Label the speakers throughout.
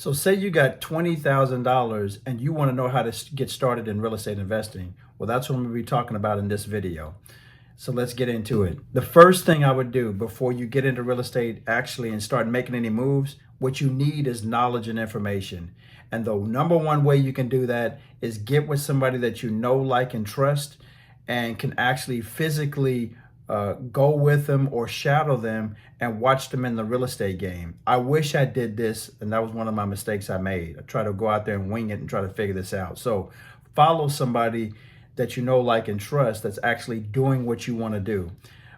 Speaker 1: So say you got $20,000 and you want to know how to get started in real estate investing. Well, that's what I'm going to be talking about in this video. So let's get into it. The first thing I would do before you get into real estate actually and start making any moves, what you need is knowledge and information. And the number one way you can do that is get with somebody that you know, like, and trust and can actually physically go with them or shadow them and watch them in the real estate game. I wish I did this, and that was one of my mistakes I made. I try to go out there and wing it and try to figure this out. So follow somebody that you know, like, and trust that's actually doing what you want to do.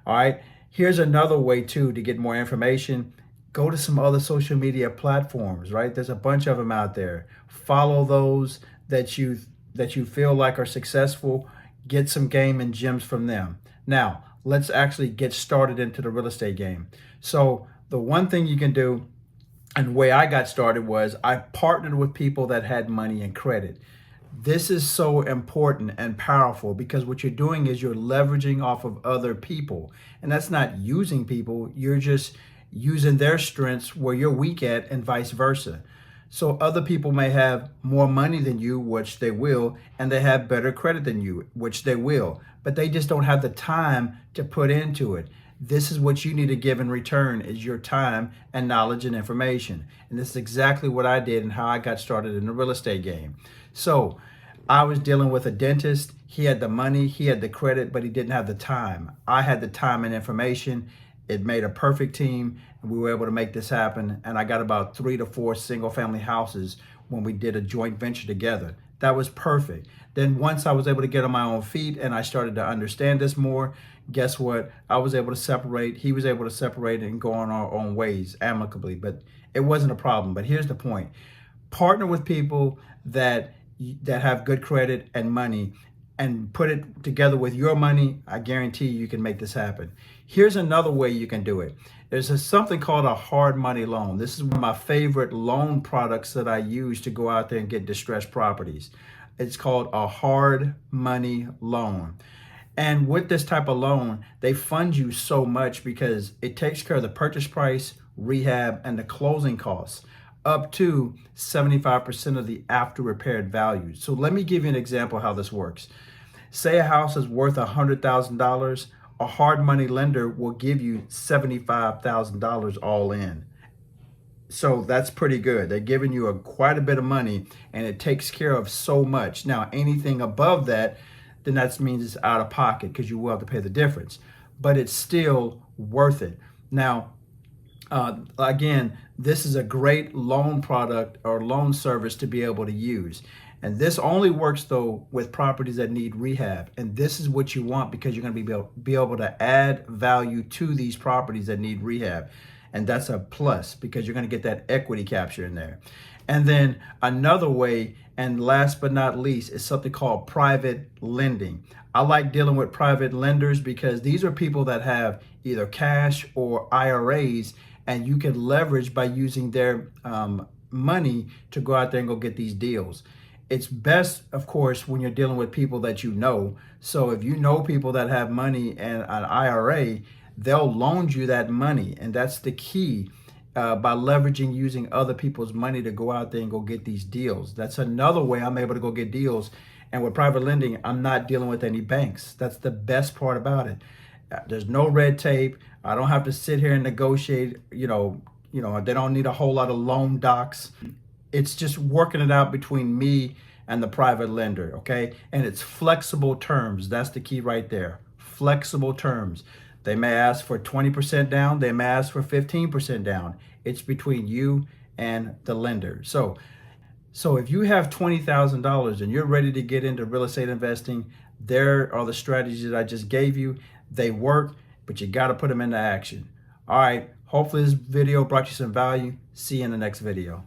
Speaker 1: All right. Here's another way too to get more information. Go to some other social media platforms, right? There's a bunch of them out there. Follow those that you feel like are successful. Get some game and gems from them. Now, let's actually get started into the real estate game. So the one thing you can do, and the way I got started was I partnered with people that had money and credit. This is so important and powerful because what you're doing is you're leveraging off of other people. And that's not using people, you're just using their strengths where you're weak at and vice versa. So other people may have more money than you, which they will, and they have better credit than you, which they will, but they just don't have the time to put into it. This is what you need to give in return is your time and knowledge and information. And this is exactly what I did and how I got started in the real estate game. So I was dealing with a dentist. He had the money, he had the credit, but he didn't have the time. I had the time and information. It made a perfect team, and we were able to make this happen. And I got about 3 to 4 single family houses when we did a joint venture together. That was perfect. Then once I was able to get on my own feet and I started to understand this more, guess what? I was able to separate. He was able to separate and go on our own ways amicably, but it wasn't a problem. But here's the point. Partner with people that have good credit and money and put it together with your money. I guarantee you can make this happen. Here's another way you can do it. There's something called a hard money loan. This is one of my favorite loan products that I use to go out there and get distressed properties. It's called a hard money loan. And with this type of loan, they fund you so much because it takes care of the purchase price, rehab, and the closing costs, up to 75% of the after repaired value. So let me give you an example of how this works. Say a house is worth $100,000, a hard money lender will give you $75,000 all in. So that's pretty good. They're giving you quite a bit of money and it takes care of so much. Now, anything above that, then that means it's out of pocket because you will have to pay the difference, but it's still worth it. Now, again, this is a great loan product or loan service to be able to use. And this only works though with properties that need rehab. And this is what you want because you're going to be able to add value to these properties that need rehab. And that's a plus because you're going to get that equity capture in there. And then another way, and last but not least, is something called private lending. I like dealing with private lenders because these are people that have either cash or IRAs, and you can leverage by using their money to go out there and go get these deals. It's best, of course, when you're dealing with people that you know. So if you know people that have money and an IRA, they'll loan you that money. And that's the key by leveraging using other people's money to go out there and go get these deals. That's another way I'm able to go get deals. And with private lending, I'm not dealing with any banks. That's the best part about it. There's no red tape. I don't have to sit here and negotiate, they don't need a whole lot of loan docs. It's just working it out between me and the private lender, okay? And it's flexible terms. That's the key right there. Flexible terms. They may ask for 20% down. They may ask for 15% down. It's between you and the lender. So if you have $20,000 and you're ready to get into real estate investing, there are the strategies that I just gave you. They work, but you got to put them into action. All right. Hopefully this video brought you some value. See you in the next video.